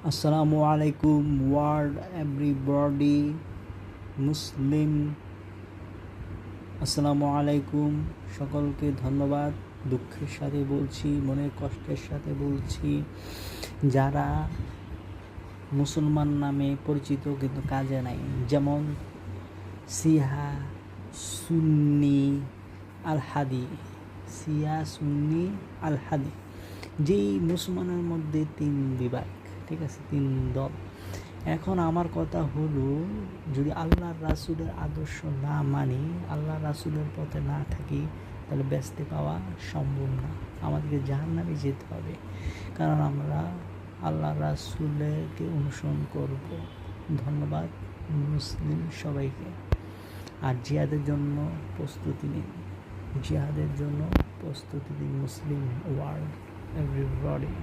আসসালামু আলাইকুম world everybody মুসলিম। আসসালামু আলাইকুম, সকলকে ধন্যবাদ। দুঃখের সাথে বলছি, মনের কষ্টের সাথে বলছি, যারা মুসলমান নামে পরিচিত কিন্তু কাজে নাই, যেমন শিয়া, সুন্নি, আল-হাদি। শিয়া, সুন্নি, আল-হাদি, যেই মুসলমানের মধ্যে তিন বিভাগ, ঠিক আছে, তিন দল। এখন আমার কথা হলো, যদি আল্লাহর রাসূলের আদর্শ না মানি, আল্লাহর রাসূলের পথে না থাকি, তাহলে বেঁচতে পাওয়া সম্ভব না, আমাদেরকে জাহান্নামে যেতে হবে। কারণ আমরা আল্লাহর রাসূলকে অনুসরণ করব। ধন্যবাদ মুসলিম সবাইকে। আর জিহাদের জন্য প্রস্তুতি নিন, জিহাদের জন্য প্রস্তুতি নিন মুসলিম ওয়ার্ল্ড এভরিবডি।